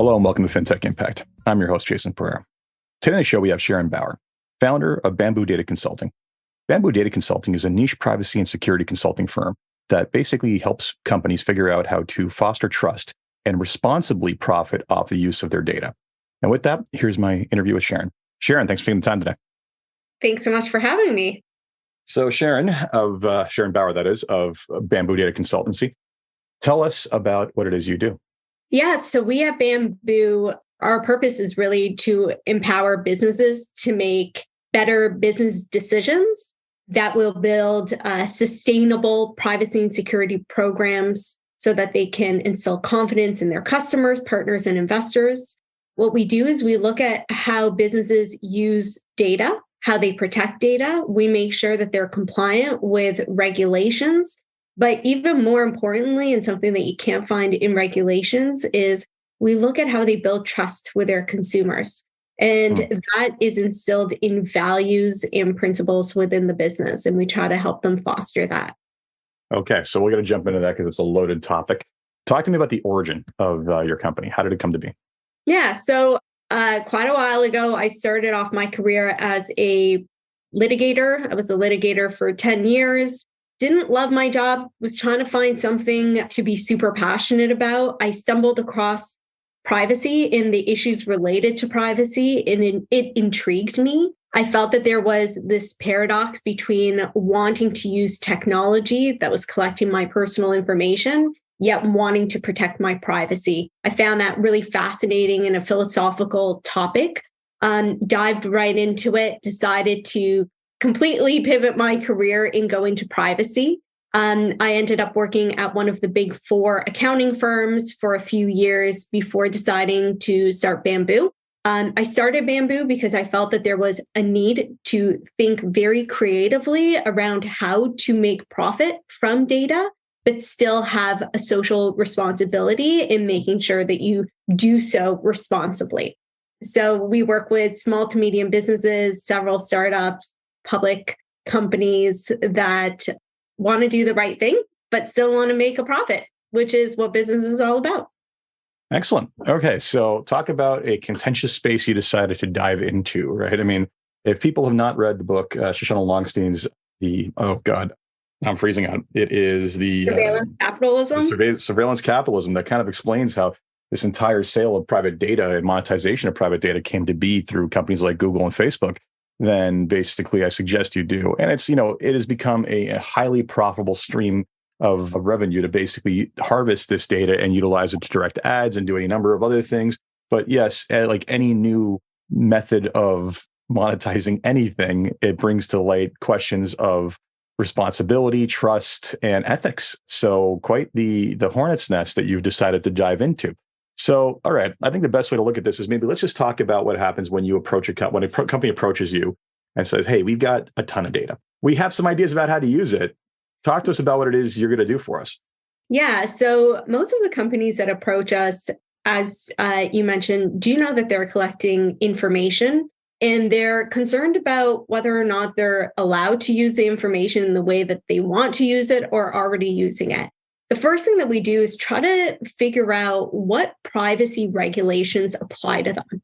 Hello and welcome to FinTech Impact. I'm your host, Jason Pereira. Today on the show, we have Sharon Bauer, founder of Bamboo Data Consulting. Bamboo Data Consulting is a niche privacy and security consulting firm that basically helps companies figure out how to foster trust and responsibly profit off the use of their data. And with that, here's my interview with Sharon. Sharon, thanks for taking the time today. Thanks so much for having me. So Sharon, Sharon Bauer, that is, of Bamboo Data Consultancy. Tell us about what it is you do. Yeah, so we at Bamboo, our purpose is really to empower businesses to make better business decisions that will build sustainable privacy and security programs so that they can instill confidence in their customers, partners, and investors. What we do is we look at how businesses use data, how they protect data. We make sure that they're compliant with regulations. But even more importantly, and something that you can't find in regulations, is we look at how they build trust with their consumers. And that is instilled in values and principles within the business. And we try to help them foster that. Okay, so we're going to jump into that because it's a loaded topic. Talk to me about the origin of your company. How did it come to be? Yeah, so quite a while ago, I started off my career as a litigator. I was a litigator for 10 years. Didn't love my job, was trying to find something to be super passionate about. I stumbled across privacy and the issues related to privacy, and it intrigued me. I felt that there was this paradox between wanting to use technology that was collecting my personal information, yet wanting to protect my privacy. I found that really fascinating and a philosophical topic. Dived right into it, decided to completely pivot my career and go into privacy. I ended up working at one of the big four accounting firms for a few years before deciding to start Bamboo. I started Bamboo because I felt that there was a need to think very creatively around how to make profit from data, but still have a social responsibility in making sure that you do so responsibly. So we work with small to medium businesses, several startups, public companies that want to do the right thing, but still want to make a profit, which is what business is all about. Excellent. Okay, so talk about a contentious space you decided to dive into, right? I mean, if people have not read the book, Shoshana Longstein's I'm freezing out. It is the surveillance capitalism that kind of explains how this entire sale of private data and monetization of private data came to be through companies like Google and Facebook. Then basically I suggest you do. And it's, it has become a highly profitable stream of revenue to basically harvest this data and utilize it to direct ads and do any number of other things. But yes, like any new method of monetizing anything, it brings to light questions of responsibility, trust, and ethics. So quite the hornet's nest that you've decided to dive into. So, all right, I think the best way to look at this is maybe let's just talk about what happens when you approach when a company approaches you and says, hey, we've got a ton of data. We have some ideas about how to use it. Talk to us about what it is you're going to do for us. Yeah, so most of the companies that approach us, as you mentioned, do know that they're collecting information and they're concerned about whether or not they're allowed to use the information in the way that they want to use it or already using it. The first thing that we do is try to figure out what privacy regulations apply to them.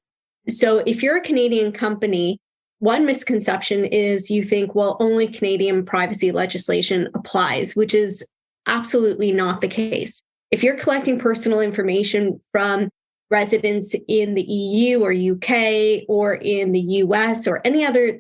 So if you're a Canadian company, one misconception is you think, well, only Canadian privacy legislation applies, which is absolutely not the case. If you're collecting personal information from residents in the EU or UK or in the US or any other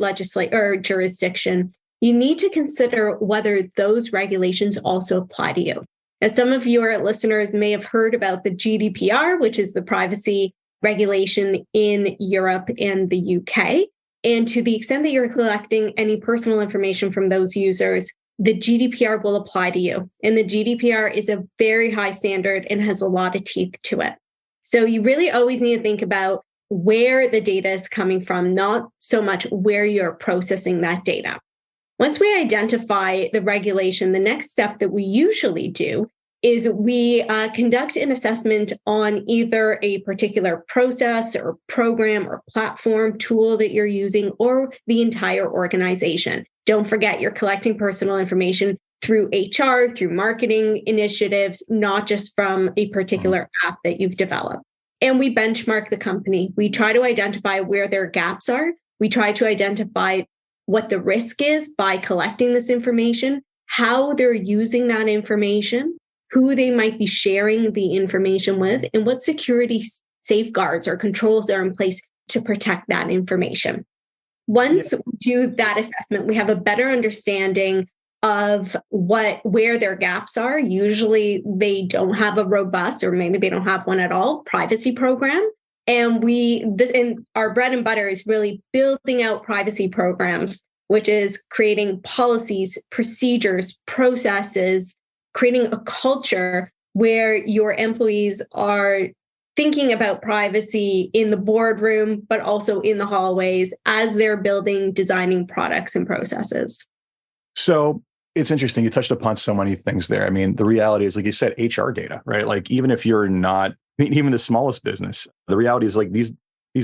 jurisdiction, you need to consider whether those regulations also apply to you. Now, some of your listeners may have heard about the GDPR, which is the privacy regulation in Europe and the UK. And to the extent that you're collecting any personal information from those users, the GDPR will apply to you. And the GDPR is a very high standard and has a lot of teeth to it. So you really always need to think about where the data is coming from, not so much where you're processing that data. Once we identify the regulation, the next step that we usually do is we conduct an assessment on either a particular process or program or platform tool that you're using or the entire organization. Don't forget, you're collecting personal information through HR, through marketing initiatives, not just from a particular app that you've developed. and we benchmark the company. We try to identify where their gaps are. We try to identify what the risk is by collecting this information, how they're using that information, who they might be sharing the information with, and what security safeguards or controls are in place to protect that information. Once we do that assessment, we have a better understanding of where their gaps are. Usually they don't have a robust, or maybe they don't have one at all, privacy program. And our bread and butter is really building out privacy programs, which is creating policies, procedures, processes, creating a culture where your employees are thinking about privacy in the boardroom, but also in the hallways as they're building, designing products and processes. So it's interesting. You touched upon so many things there. I mean, the reality is, like you said, HR data, right? Like, even if you're not, I mean, even the smallest business, the reality is like these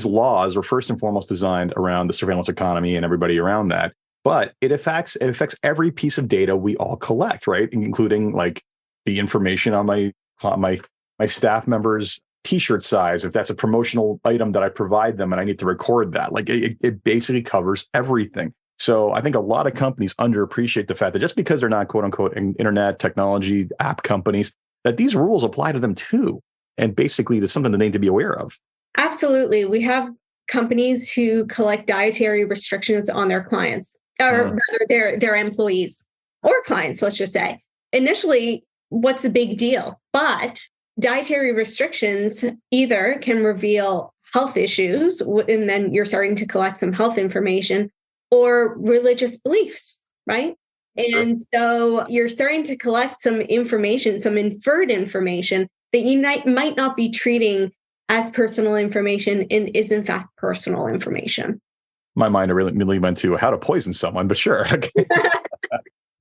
laws are first and foremost designed around the surveillance economy and everybody around that. But it affects every piece of data we all collect, right? Including like the information on my staff members' T-shirt size, if that's a promotional item that I provide them and I need to record that. Like it basically covers everything. So I think a lot of companies underappreciate the fact that just because they're not quote unquote internet technology app companies, that these rules apply to them too. And basically there's something that they need to be aware of. Absolutely. We have companies who collect dietary restrictions on their clients, or rather their employees or clients, let's just say. Initially, what's the big deal? But dietary restrictions either can reveal health issues, and then you're starting to collect some health information, or religious beliefs, right? And so you're starting to collect some information, some inferred information that you might not be treating as personal information and is in fact personal information. My mind really went to how to poison someone, but sure.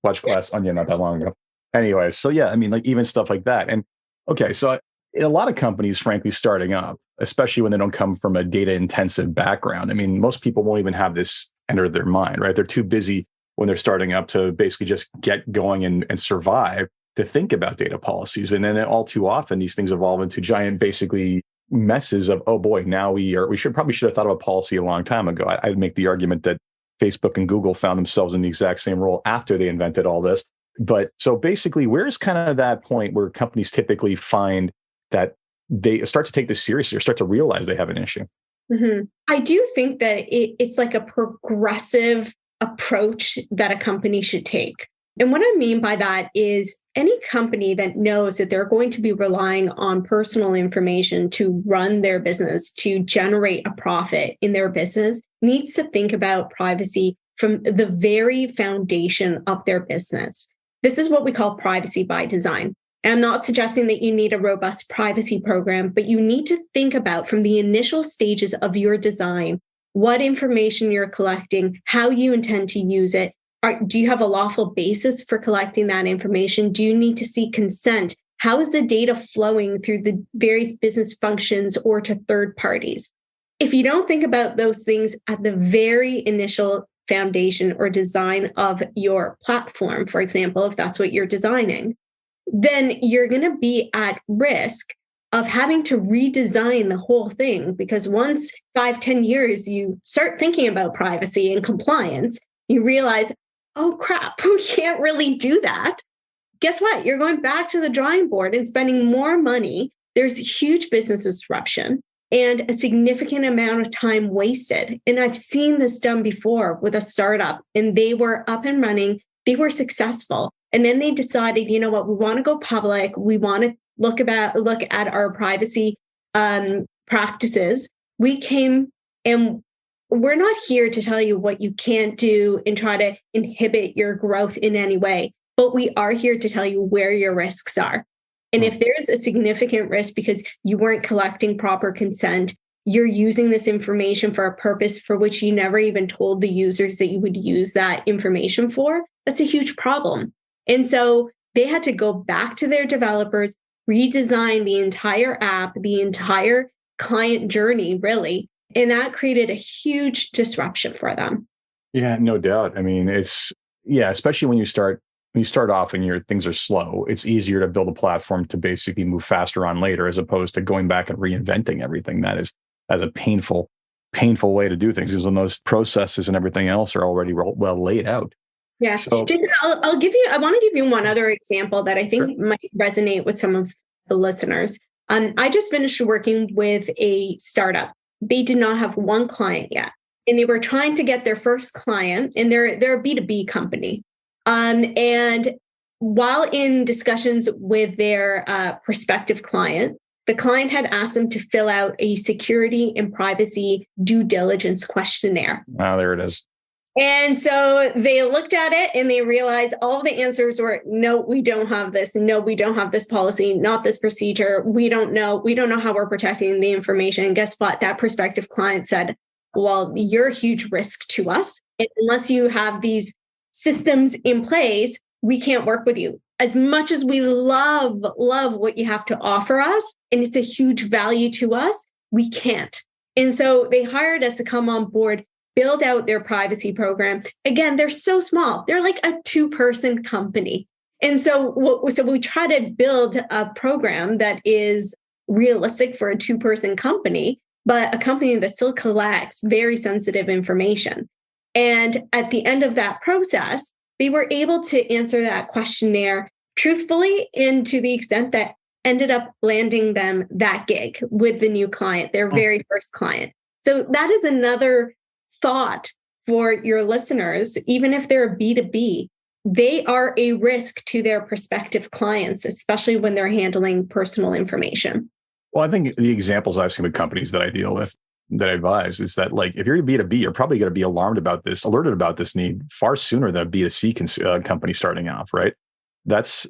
Watch Glass Onion not that long ago. Anyway, so yeah, I mean, like even stuff like that. And okay, so in a lot of companies, frankly, starting up, especially when they don't come from a data intensive background, I mean, most people won't even have this enter their mind, right? They're too busy when they're starting up to basically just get going and survive to think about data policies. And then all too often, these things evolve into giant, basically messes of, oh boy, now we should have thought of a policy a long time ago. I'd make the argument that Facebook and Google found themselves in the exact same role after they invented all this. But so basically, where's kind of that point where companies typically find that they start to take this seriously or start to realize they have an issue? Mm-hmm. I do think that it's like a progressive approach that a company should take. And what I mean by that is any company that knows that they're going to be relying on personal information to run their business, to generate a profit in their business, needs to think about privacy from the very foundation of their business. This is what we call privacy by design. And I'm not suggesting that you need a robust privacy program, but you need to think about from the initial stages of your design, what information you're collecting, how you intend to use it. Do you have a lawful basis for collecting that information? Do you need to seek consent? How is the data flowing through the various business functions or to third parties? If you don't think about those things at the very initial foundation or design of your platform, for example, if that's what you're designing, then you're going to be at risk of having to redesign the whole thing. Because once 5-10 years, you start thinking about privacy and compliance, you realize, oh crap, we can't really do that. Guess what? You're going back to the drawing board and spending more money. There's huge business disruption and a significant amount of time wasted. And I've seen this done before with a startup, and they were up and running. They were successful. And then they decided, you know what, we want to go public. We want to look at our privacy practices. We came, and we're not here to tell you what you can't do and try to inhibit your growth in any way, but we are here to tell you where your risks are. And if there's a significant risk because you weren't collecting proper consent, you're using this information for a purpose for which you never even told the users that you would use that information for, that's a huge problem. And so they had to go back to their developers, redesign the entire app, the entire client journey, really. And that created a huge disruption for them. Yeah, no doubt. I mean, especially when you start when you start off and your things are slow, it's easier to build a platform to basically move faster on later, as opposed to going back and reinventing everything. That is as a painful way to do things, because when those processes and everything else are already well laid out. Yeah. So Jason, I want to give you one other example that I think might resonate with some of the listeners. I just finished working with a startup. They did not have one client yet, and they were trying to get their first client, and they're a B2B company. And while in discussions with their prospective client, the client had asked them to fill out a security and privacy due diligence questionnaire. Ah, there it is. And so they looked at it and they realized all the answers were, no, we don't have this. No, we don't have this policy, not this procedure. We don't know. We don't know how we're protecting the information. And guess what? That prospective client said, well, you're a huge risk to us. And unless you have these systems in place, we can't work with you. As much as we love what you have to offer us, and it's a huge value to us, we can't. And so they hired us to come on board, build out their privacy program. Again, they're so small. They're like a 2-person company. And so we try to build a program that is realistic for a 2-person company, but a company that still collects very sensitive information. And at the end of that process, they were able to answer that questionnaire truthfully, and to the extent that ended up landing them that gig with the new client, their very first client. So that is another thought for your listeners. Even if they're a B2B, they are a risk to their prospective clients, especially when they're handling personal information. Well, I think the examples I've seen with companies that I deal with, that I advise, is that, like, if you're a B2B, you're probably going to be alerted about this need far sooner than a B2C company starting off, right? That's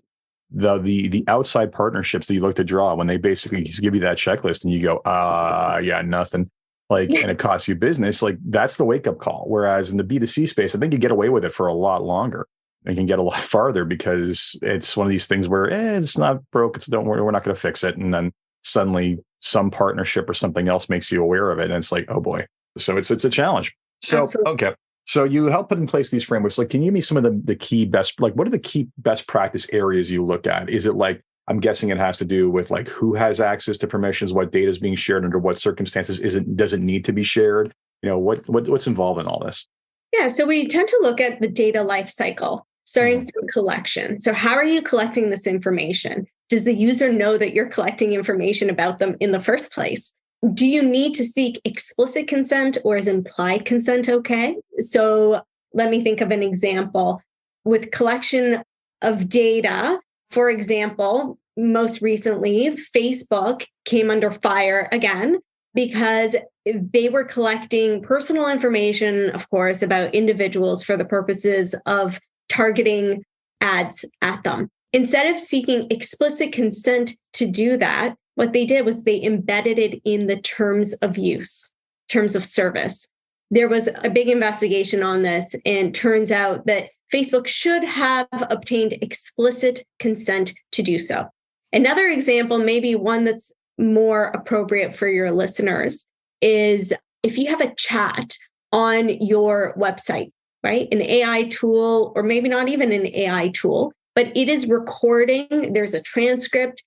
the outside partnerships that you look to draw when they basically just give you that checklist and you go, yeah, nothing. Like, and it costs you business. Like, that's the wake up call. Whereas in the B2C space, I think you get away with it for a lot longer and can get a lot farther, because it's one of these things where it's not broke. Don't worry, we're not going to fix it. And then suddenly some partnership or something else makes you aware of it. And it's like, oh boy. So it's a challenge. So, absolutely. Okay. So you help put in place these frameworks. Like, can you give me some of the key best, like, what are the key best practice areas you look at? Is it like, I'm guessing it has to do with like who has access to permissions, what data is being shared, under what circumstances doesn't need to be shared? You know, what's involved in all this? Yeah. So we tend to look at the data life cycle, starting through collection. So how are you collecting this information? Does the user know that you're collecting information about them in the first place? Do you need to seek explicit consent, or is implied consent okay? So let me think of an example. With collection of data, for example, most recently, Facebook came under fire again because they were collecting personal information, of course, about individuals for the purposes of targeting ads at them. Instead of seeking explicit consent to do that, what they did was they embedded it in the terms of use, terms of service. There was a big investigation on this, and turns out that Facebook should have obtained explicit consent to do so. Another example, maybe one that's more appropriate for your listeners, is if you have a chat on your website, right? An AI tool, or maybe not even an AI tool, but it is recording. There's a transcript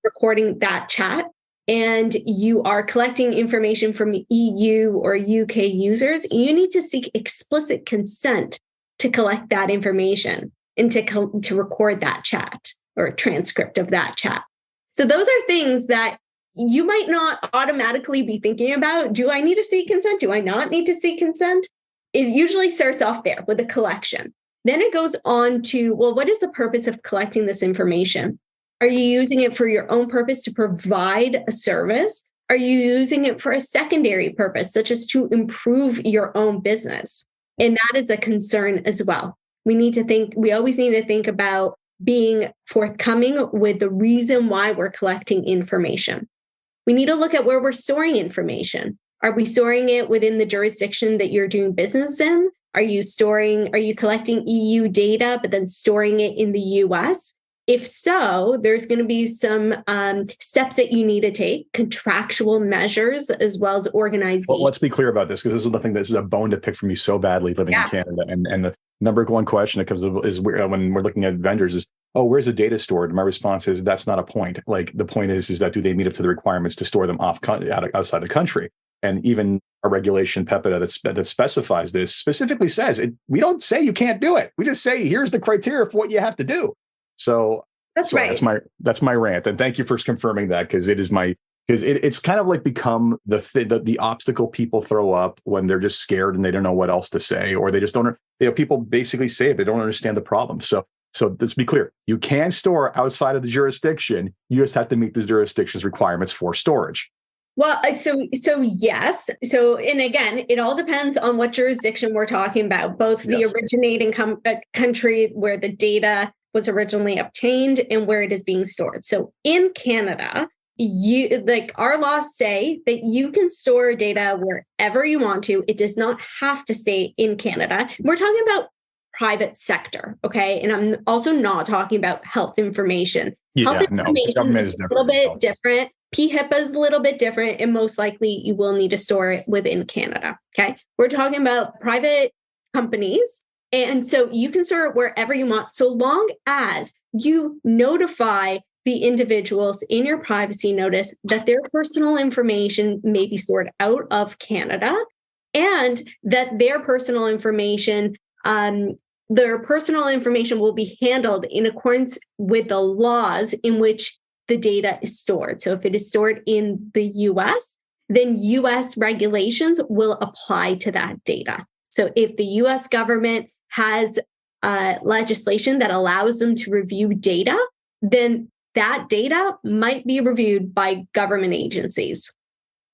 recording that chat, and you are collecting information from EU or UK users. You need to seek explicit consent to collect that information and to record that chat or a transcript of that chat. So those are things that you might not automatically be thinking about. Do I need to seek consent? Do I not need to seek consent? It usually starts off there with a collection. Then it goes on to, well, what is the purpose of collecting this information? Are you using it for your own purpose to provide a service? Are you using it for a secondary purpose, such as to improve your own business? And that is a concern as well. We always need to think about being forthcoming with the reason why we're collecting information. We need to look at where we're storing information. Are we storing it within the jurisdiction that you're doing business in? Are you collecting EU data, but then storing it in the US? If so, there's going to be some steps that you need to take, contractual measures, as well as organizing. Well, let's be clear about this, because this is the thing. This is a bone to pick for me so badly living in Canada. And Number one question that comes up is when we're looking at vendors is, oh, where's the data stored? My response is that's not a point. Like the point is that do they meet up to the requirements to store them outside the country? And even a regulation, PEPIDA, that specifies this specifically says we don't say you can't do it. We just say here's the criteria for what you have to do. So right. That's my rant. And thank you for confirming that, because it's kind of like become the obstacle people throw up when they're just scared and they don't know what else to say, or they just don't. People basically say it, they don't understand the problem. So let's be clear: you can store outside of the jurisdiction. You just have to meet the jurisdiction's requirements for storage. Well, so yes. So, and again, it all depends on what jurisdiction we're talking about, both the originating country where the data was originally obtained and where it is being stored. So in Canada, our laws say that you can store data wherever you want to. It does not have to stay in Canada. We're talking about private sector, okay? And I'm also not talking about health information. Health information is a little bit different. PHIPAA is a little bit different, and most likely you will need to store it within Canada, okay? We're talking about private companies, and so you can store it wherever you want, so long as you notify the individuals in your privacy notice that their personal information may be stored out of Canada, and that their personal information will be handled in accordance with the laws in which the data is stored. So if it is stored in the US, then US regulations will apply to that data. So if the US government has legislation that allows them to review data, then that data might be reviewed by government agencies.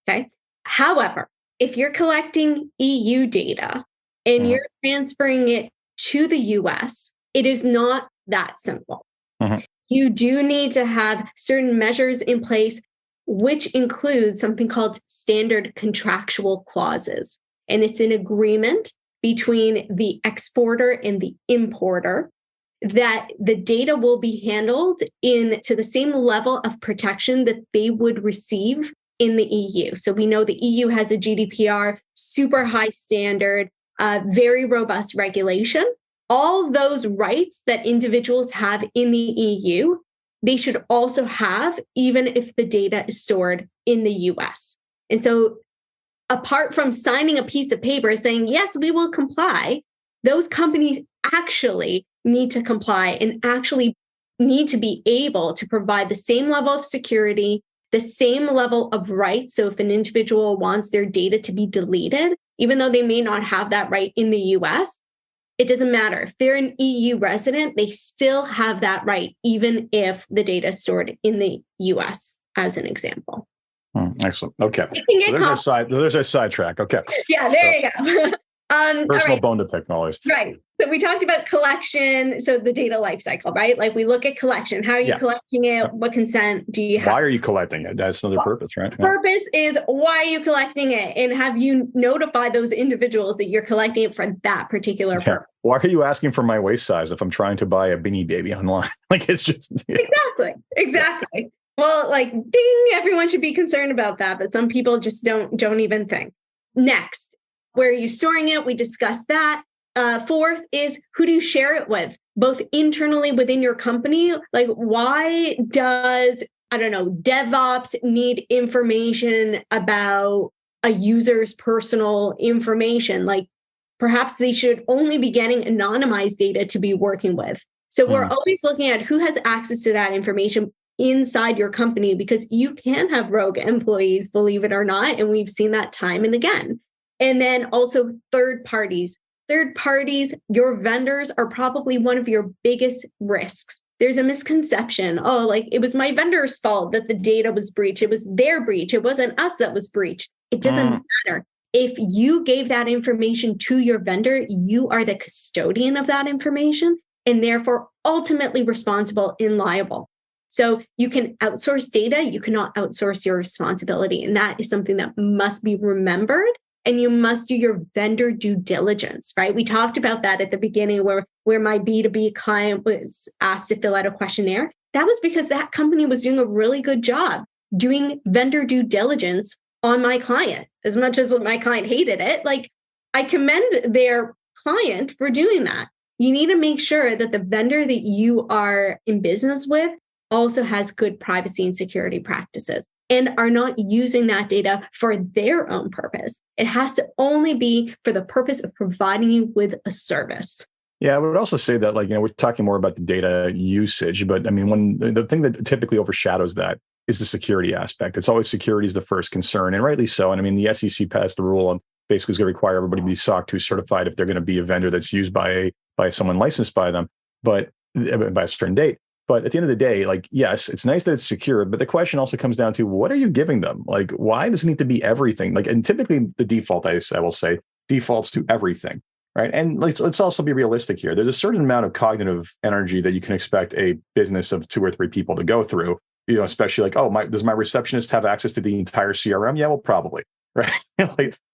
Okay. However, if you're collecting EU data and you're transferring it to the US, it is not that simple. You do need to have certain measures in place, which include something called standard contractual clauses. And it's an agreement between the exporter and the importer that the data will be handled to the same level of protection that they would receive in the EU. So we know the EU has a GDPR, super high standard, very robust regulation. All those rights that individuals have in the EU, they should also have, even if the data is stored in the US. And so apart from signing a piece of paper saying, yes, we will comply, those companies actually need to comply and actually need to be able to provide the same level of security, the same level of rights. So if an individual wants their data to be deleted, even though they may not have that right in the US, it doesn't matter. If they're an EU resident, they still have that right, even if the data is stored in the US, as an example. Excellent. Okay. So there's our sidetrack. Okay. Yeah, there you go. Personal bone to pick, always. Right. So we talked about collection. So the data lifecycle, right? Like we look at collection. How are you collecting it? What consent do you have? Why are you collecting it? That's another purpose, right? Purpose is why are you collecting it? And have you notified those individuals that you're collecting it for that particular purpose? Why are you asking for my waist size if I'm trying to buy a Beanie Baby online? Like it's just... Exactly. Well, like, ding, everyone should be concerned about that. But some people just don't even think. Next, where are you storing it? We discussed that. Fourth is, who do you share it with? Both internally within your company. Like, why does, DevOps need information about a user's personal information? Like, perhaps they should only be getting anonymized data to be working with. So we're always looking at who has access to that information inside your company, because you can have rogue employees, believe it or not. And we've seen that time and again. And then also third parties. Third parties, your vendors are probably one of your biggest risks. There's a misconception. Oh, like it was my vendor's fault that the data was breached. It was their breach. It wasn't us that was breached. It doesn't matter. If you gave that information to your vendor, you are the custodian of that information and therefore ultimately responsible and liable. So you can outsource data, you cannot outsource your responsibility. And that is something that must be remembered. And you must do your vendor due diligence, right? We talked about that at the beginning where my B2B client was asked to fill out a questionnaire. That was because that company was doing a really good job doing vendor due diligence on my client. As much as my client hated it, like I commend their client for doing that. You need to make sure that the vendor that you are in business with also has good privacy and security practices and are not using that data for their own purpose. It has to only be for the purpose of providing you with a service. Yeah, I would also say that, we're talking more about the data usage, but I mean, the thing that typically overshadows that is the security aspect. It's always security is the first concern, and rightly so. And I mean, the SEC passed the rule and basically is going to require everybody to be SOC 2 certified if they're going to be a vendor that's used by someone licensed by them, but by a certain date. But at the end of the day, yes, it's nice that it's secure, but the question also comes down to, what are you giving them? Why does it need to be everything? And typically the default, I will say, defaults to everything, right? And let's also be realistic here. There's a certain amount of cognitive energy that you can expect a business of 2 or 3 people to go through, especially does my receptionist have access to the entire CRM? Yeah, well, probably. Right.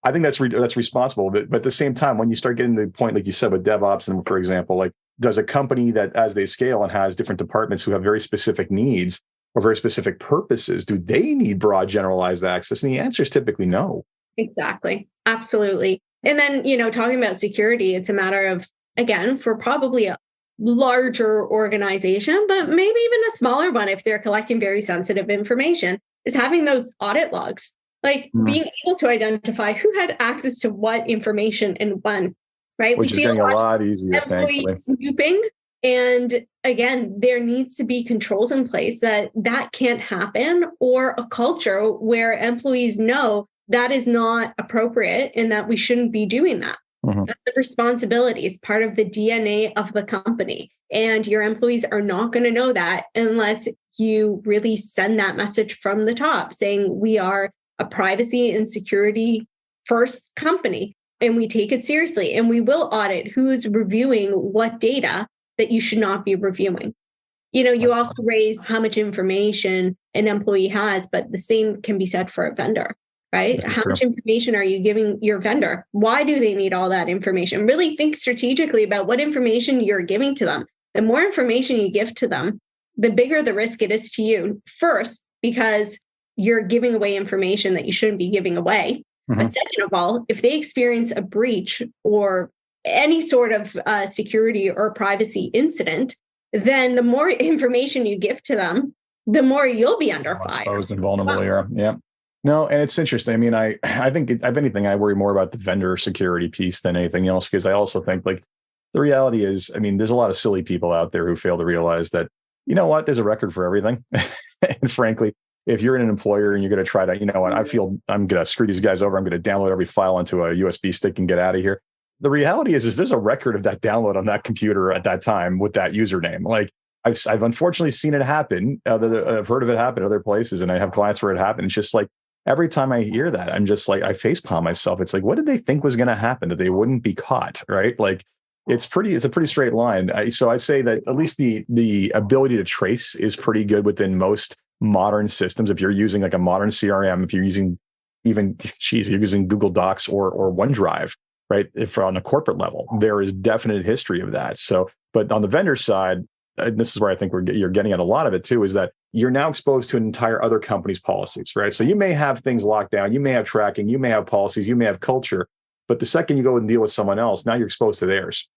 I think that's responsible. But at the same time, when you start getting to the point, like you said, with DevOps, and for example, does a company that as they scale and has different departments who have very specific needs or very specific purposes, do they need broad generalized access? And the answer is typically no. Exactly. Absolutely. And then, talking about security, it's a matter of, again, for probably a larger organization, but maybe even a smaller one, if they're collecting very sensitive information, is having those audit logs. Being able to identify who had access to what information and when, right? Which is getting a lot easier, thankfully. Snooping. And again, there needs to be controls in place that can't happen, or a culture where employees know that is not appropriate and that we shouldn't be doing that. Mm-hmm. That's the responsibility. It's part of the DNA of the company. And your employees are not going to know that unless you really send that message from the top saying we are a privacy and security first company, and we take it seriously, and we will audit who's reviewing what data that you should not be reviewing. You also raise how much information an employee has, but the same can be said for a vendor, right? How much information are you giving your vendor? Why do they need all that information? Really think strategically about what information you're giving to them. The more information you give to them, the bigger the risk it is to you. First, because you're giving away information that you shouldn't be giving away. Mm-hmm. But second of all, if they experience a breach or any sort of security or privacy incident, then the more information you give to them, the more you'll be under fire. Exposed and vulnerable here. Yeah. No, and it's interesting. I mean, I think, if anything, I worry more about the vendor security piece than anything else, because I also think the reality is, I mean, there's a lot of silly people out there who fail to realize that, there's a record for everything. And frankly, if you're an employer and you're going to try to, I feel I'm going to screw these guys over, I'm going to download every file onto a USB stick and get out of here. The reality is there's a record of that download on that computer at that time with that username. I've unfortunately seen it happen. I've heard of it happen other places, and I have clients where it happened. It's just every time I hear that, I'm just I facepalm myself. It's what did they think was going to happen, that they wouldn't be caught, right? It's a pretty straight line. So I say that at least the ability to trace is pretty good within most modern systems. If you're using a modern CRM, if you're using you're using Google Docs or OneDrive, right? If on a corporate level, there is definite history of that. So, but on the vendor side, this is where I think you're getting at a lot of it too, is that you're now exposed to an entire other company's policies, right? So you may have things locked down, you may have tracking, you may have policies, you may have culture, but the second you go and deal with someone else, now you're exposed to theirs.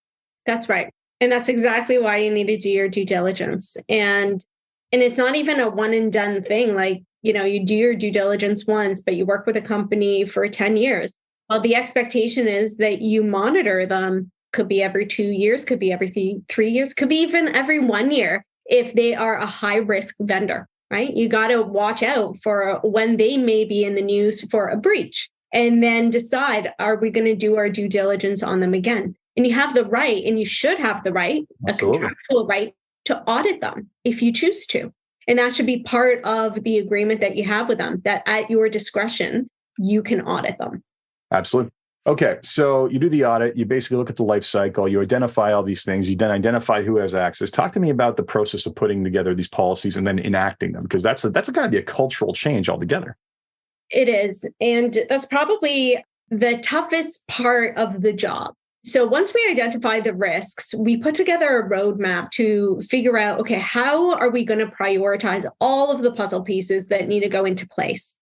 That's right. And that's exactly why you need to do your due diligence. And it's not even a one and done thing. You do your due diligence once, but you work with a company for 10 years. Well, the expectation is that you monitor them. Could be every 2 years, could be every 3 years, could be even every 1 year if they are a high risk vendor, right? You got to watch out for when they may be in the news for a breach, and then decide, are we going to do our due diligence on them again? And you have the right, and you should have the right, Absolutely. A contractual right to audit them if you choose to. And that should be part of the agreement that you have with them, that at your discretion, you can audit them. Absolutely. Okay. So you do the audit, you basically look at the life cycle, you identify all these things, you then identify who has access. Talk to me about the process of putting together these policies and then enacting them, because that's got to be a cultural change altogether. It is. And that's probably the toughest part of the job. So once we identify the risks, we put together a roadmap to figure out, okay, how are we going to prioritize all of the puzzle pieces that need to go into place?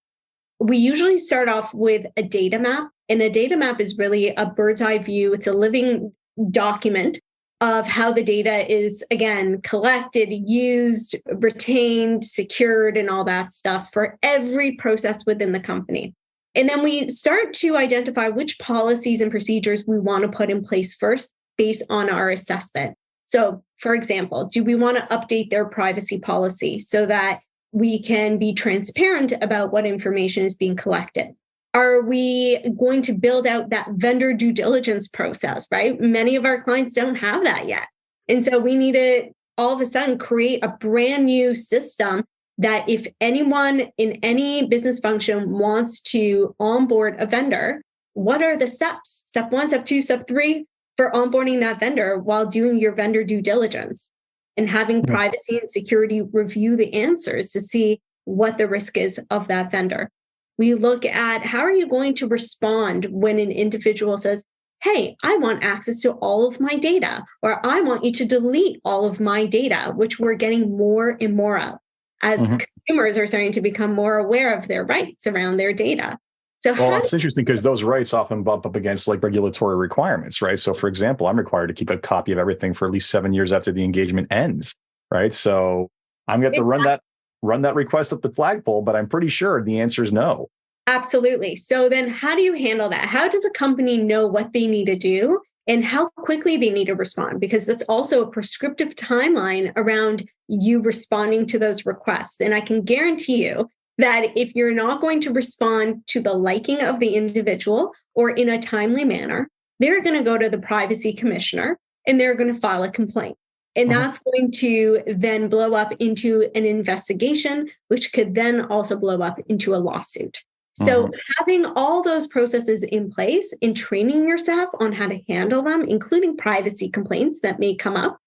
We usually start off with a data map, and a data map is really a bird's eye view. It's a living document of how the data is, again, collected, used, retained, secured, and all that stuff for every process within the company. And then we start to identify which policies and procedures we want to put in place first based on our assessment. So, for example, do we want to update their privacy policy so that we can be transparent about what information is being collected? Are we going to build out that vendor due diligence process, right? Many of our clients don't have that yet. And so we need to all of a sudden create a brand new system that if anyone in any business function wants to onboard a vendor, what are the steps? Step 1, step 2, step 3 for onboarding that vendor while doing your vendor due diligence and having privacy and security review the answers to see what the risk is of that vendor. We look at how are you going to respond when an individual says, hey, I want access to all of my data, or I want you to delete all of my data, which we're getting more and more of as consumers are starting to become more aware of their rights around their data. So it's interesting because those rights often bump up against like regulatory requirements, right? So for example, I'm required to keep a copy of everything for at least 7 years after the engagement ends, right? So I'm going to run that request up the flagpole, but I'm pretty sure the answer is no. Absolutely. So then how do you handle that? How does a company know what they need to do and how quickly they need to respond? Because that's also a prescriptive timeline around you responding to those requests. And I can guarantee you that if you're not going to respond to the liking of the individual or in a timely manner, they're going to go to the privacy commissioner and they're going to file a complaint. And that's going to then blow up into an investigation, which could then also blow up into a lawsuit. So having all those processes in place and training yourself on how to handle them, including privacy complaints that may come up,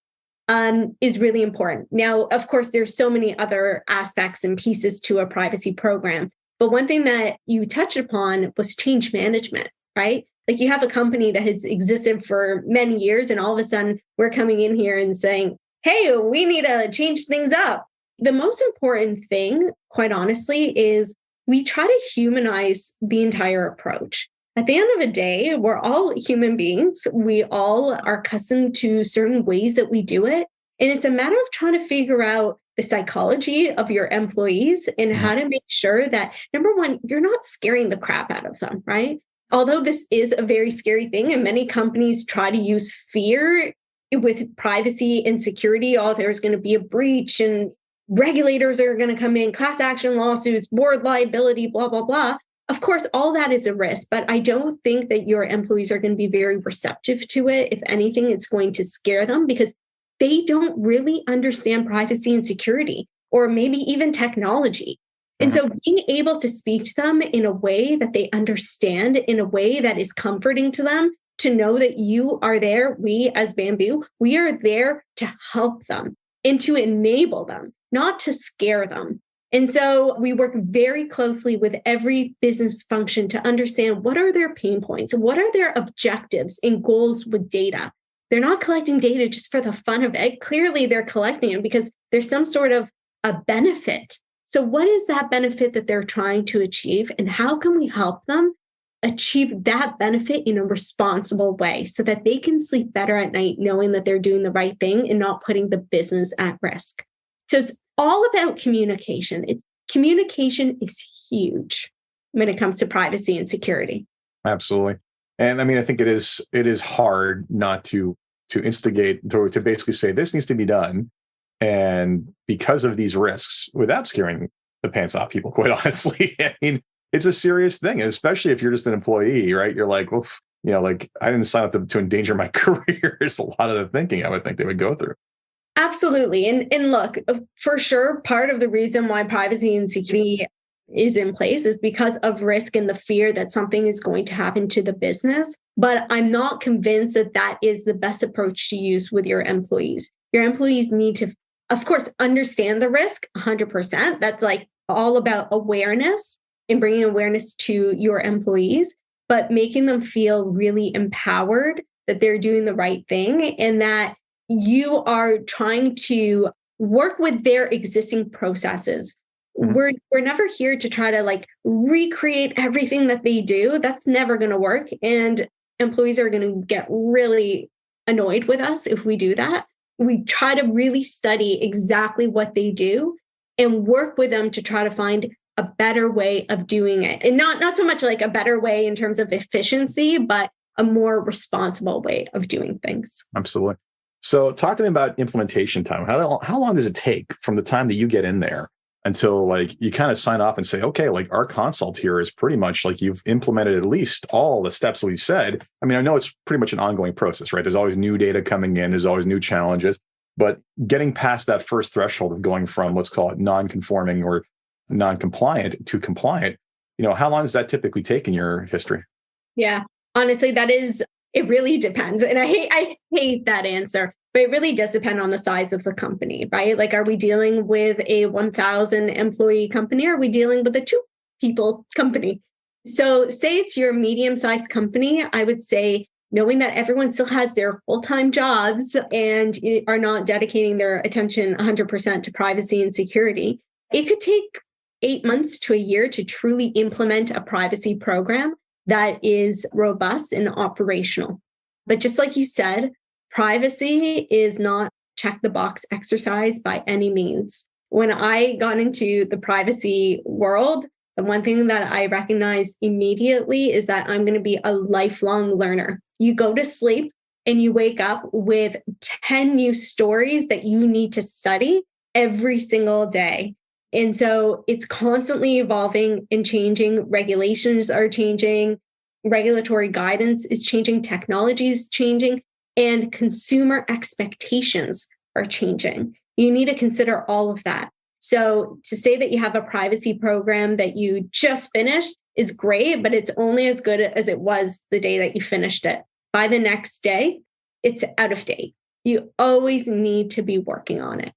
is really important. Now, of course, there's so many other aspects and pieces to a privacy program. But one thing that you touched upon was change management, right? Like you have a company that has existed for many years, and all of a sudden we're coming in here and saying, hey, we need to change things up. The most important thing, quite honestly, is we try to humanize the entire approach. At the end of the day, we're all human beings. We all are accustomed to certain ways that we do it. And it's a matter of trying to figure out the psychology of your employees and how to make sure that, number one, you're not scaring the crap out of them, right? Although this is a very scary thing, and many companies try to use fear with privacy and security. Oh, there's going to be a breach and regulators are going to come in, class action lawsuits, board liability, blah, blah, blah. Of course, all that is a risk, but I don't think that your employees are going to be very receptive to it. If anything, it's going to scare them because they don't really understand privacy and security, or maybe even technology. And so being able to speak to them in a way that they understand, in a way that is comforting to them, to know that you are there, we as Bamboo, we are there to help them and to enable them, not to scare them. And so we work very closely with every business function to understand what are their pain points, what are their objectives and goals with data. They're not collecting data just for the fun of it. Clearly, they're collecting it because there's some sort of a benefit. So what is that benefit that they're trying to achieve? And how can we help them achieve that benefit in a responsible way so that they can sleep better at night knowing that they're doing the right thing and not putting the business at risk? So it's all about communication. Communication is huge when it comes to privacy and security. Absolutely. And I mean, I think it is hard not to instigate, to basically say this needs to be done. And because of these risks, without scaring the pants off people, quite honestly, I mean, it's a serious thing, especially if you're just an employee, right? You're like, oof, like I didn't sign up to endanger my career. Is a lot of the thinking I would think they would go through. Absolutely. And look, for sure, part of the reason why privacy and security is in place is because of risk and the fear that something is going to happen to the business. But I'm not convinced that that is the best approach to use with your employees. Your employees need to, of course, understand the risk 100%. That's like all about awareness and bringing awareness to your employees, but making them feel really empowered that they're doing the right thing and that you are trying to work with their existing processes. We're never here to try to like recreate everything that they do. That's never going to work. And employees are going to get really annoyed with us if we do that. We try to really study exactly what they do and work with them to try to find a better way of doing it. And not so much like a better way in terms of efficiency, but a more responsible way of doing things. Absolutely. So talk to me about implementation time. How long does it take from the time that you get in there until like you kind of sign off and say, okay, like our consult here is pretty much like you've implemented at least all the steps we've said. I mean, I know it's pretty much an ongoing process, right? There's always new data coming in. There's always new challenges, but getting past that first threshold of going from, let's call it non-conforming or non-compliant to compliant, how long does that typically take in your history? Yeah, honestly, it really depends. And I hate that answer, but it really does depend on the size of the company, right? Like, are we dealing with a 1,000 employee company? Or are we dealing with a 2 people company? So say it's your medium-sized company, I would say knowing that everyone still has their full-time jobs and are not dedicating their attention 100% to privacy and security, it could take 8 months to a year to truly implement a privacy program that is robust and operational. But just like you said, privacy is not check the box exercise by any means. When I got into the privacy world, the one thing that I recognized immediately is that I'm going to be a lifelong learner. You go to sleep and you wake up with 10 new stories that you need to study every single day. And so it's constantly evolving and changing. Regulations are changing. Regulatory guidance is changing. Technology is changing. And consumer expectations are changing. You need to consider all of that. So to say that you have a privacy program that you just finished is great, but it's only as good as it was the day that you finished it. By the next day, it's out of date. You always need to be working on it.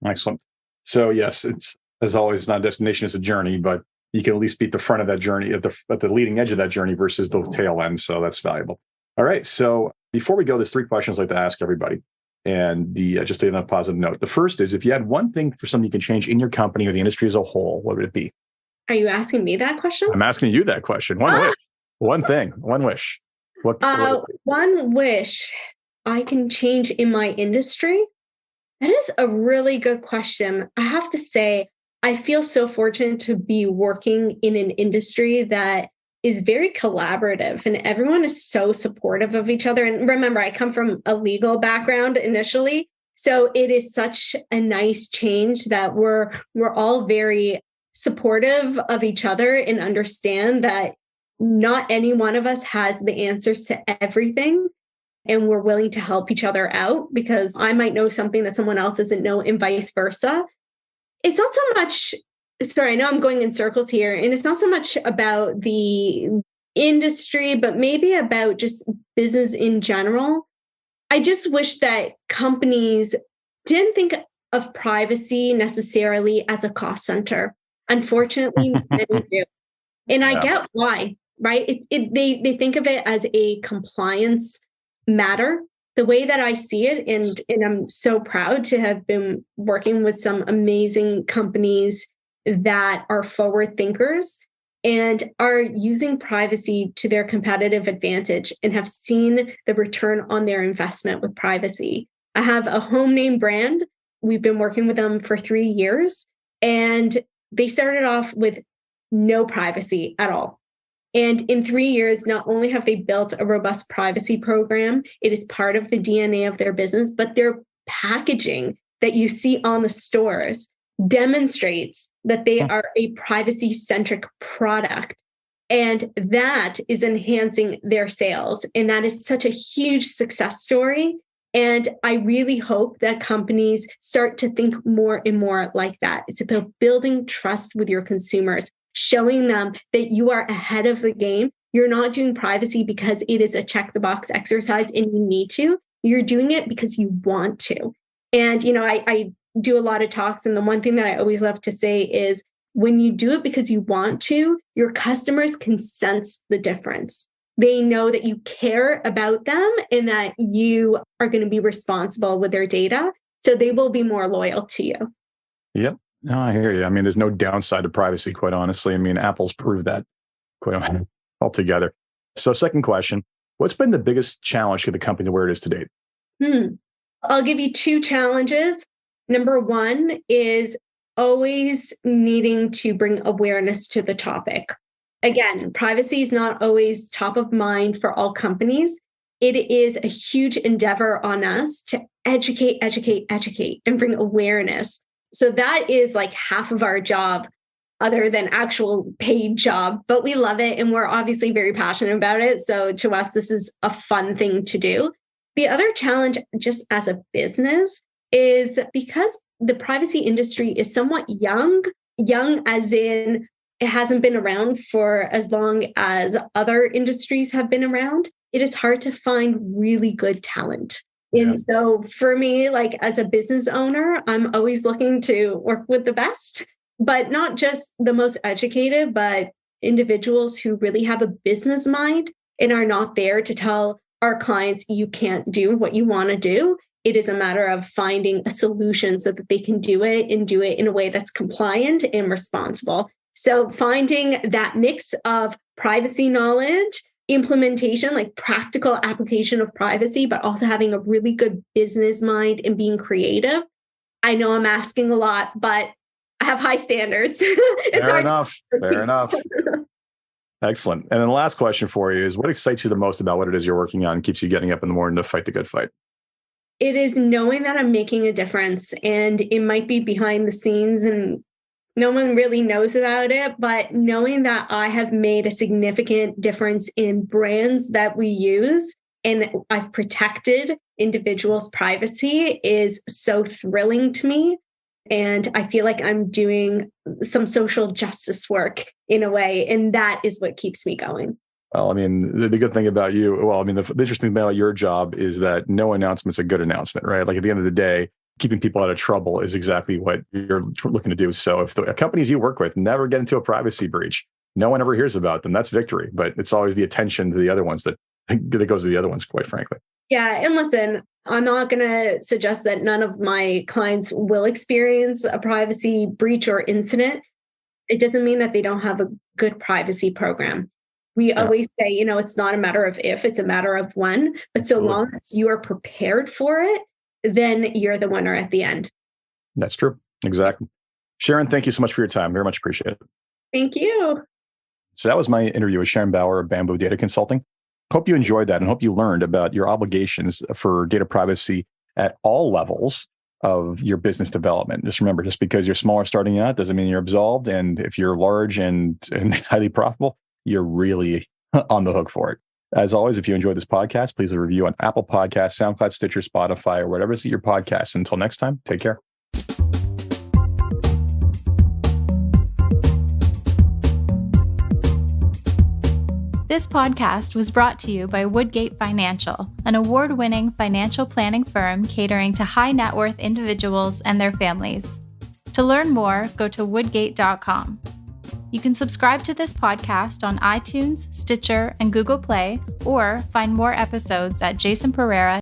Excellent. So yes, it's as always, not a destination, it's a journey, but you can at least be at the front of that journey, at the leading edge of that journey versus the tail end. So that's valuable. All right. So before we go, there's 3 questions I'd like to ask everybody. And just on a positive note. The first is, if you had one thing for something you can change in your company or the industry as a whole, what would it be? Are you asking me that question? I'm asking you that question. One wish. One thing. One wish. One wish I can change in my industry? That is a really good question. I have to say, I feel so fortunate to be working in an industry that is very collaborative and everyone is so supportive of each other. And remember, I come from a legal background initially. So it is such a nice change that we're all very supportive of each other and understand that not any one of us has the answers to everything. And we're willing to help each other out because I might know something that someone else doesn't know and vice versa. It's not so much, sorry, I know I'm going in circles here, and it's not so much about the industry, but maybe about just business in general. I just wish that companies didn't think of privacy necessarily as a cost center. Unfortunately, many do. And I get why, right? They think of it as a compliance matter. The way that I see it, and I'm so proud to have been working with some amazing companies that are forward thinkers and are using privacy to their competitive advantage and have seen the return on their investment with privacy. I have a home name brand. We've been working with them for 3 years, and they started off with no privacy at all. And in 3 years, not only have they built a robust privacy program, it is part of the DNA of their business, but their packaging that you see on the stores demonstrates that they are a privacy-centric product. And that is enhancing their sales. And that is such a huge success story. And I really hope that companies start to think more and more like that. It's about building trust with your consumers, showing them that you are ahead of the game. You're not doing privacy because it is a check the box exercise and you need to. You're doing it because you want to. And, I do a lot of talks. And the one thing that I always love to say is when you do it because you want to, your customers can sense the difference. They know that you care about them and that you are going to be responsible with their data. So they will be more loyal to you. Yep. No, I hear you. I mean, there's no downside to privacy, quite honestly. I mean, Apple's proved that quite altogether. So second question, what's been the biggest challenge to the company to where it is to date? I'll give you two challenges. Number one is always needing to bring awareness to the topic. Again, privacy is not always top of mind for all companies. It is a huge endeavor on us to educate, and bring awareness. So that is like half of our job, other than actual paid job, but we love it. And we're obviously very passionate about it. So to us, this is a fun thing to do. The other challenge, just as a business, is because the privacy industry is somewhat young as in it hasn't been around for as long as other industries have been around. It is hard to find really good talent. Yeah. And so for me, like as a business owner, I'm always looking to work with the best, but not just the most educated, but individuals who really have a business mind and are not there to tell our clients, you can't do what you want to do. It is a matter of finding a solution so that they can do it and do it in a way that's compliant and responsible. So finding that mix of privacy knowledge, implementation, like practical application of privacy, but also having a really good business mind and being creative. I know I'm asking a lot, but I have high standards. Fair enough. Excellent. And then the last question for you is, what excites you the most about what it is you're working on and keeps you getting up in the morning to fight the good fight? It is knowing that I'm making a difference, and it might be behind the scenes and no one really knows about it, but knowing that I have made a significant difference in brands that we use and I've protected individuals' privacy is so thrilling to me. And I feel like I'm doing some social justice work in a way. And that is what keeps me going. Well, I mean, the good thing about you, the interesting thing about your job is that no announcement's a good announcement, right? Like at the end of the day, keeping people out of trouble is exactly what you're looking to do. So if the companies you work with never get into a privacy breach, no one ever hears about them, that's victory. But it's always the attention to the other ones that goes to the other ones, quite frankly. Yeah. And listen, I'm not going to suggest that none of my clients will experience a privacy breach or incident. It doesn't mean that they don't have a good privacy program. We always say, it's not a matter of if, it's a matter of when. But so long as you are prepared for it, then you're the winner at the end. That's true. Exactly. Sharon, thank you so much for your time. Very much appreciate it. Thank you. So that was my interview with Sharon Bauer of Bamboo Data Consulting. Hope you enjoyed that and hope you learned about your obligations for data privacy at all levels of your business development. Just remember, just because you're small or starting out doesn't mean you're absolved. And if you're large and highly profitable, you're really on the hook for it. As always, if you enjoyed this podcast, please leave a review on Apple Podcasts, SoundCloud, Stitcher, Spotify, or whatever is your podcast. Until next time, take care. This podcast was brought to you by Woodgate Financial, an award-winning financial planning firm catering to high net worth individuals and their families. To learn more, go to woodgate.com. You can subscribe to this podcast on iTunes, Stitcher, and Google Play, or find more episodes at jasonpereira.com.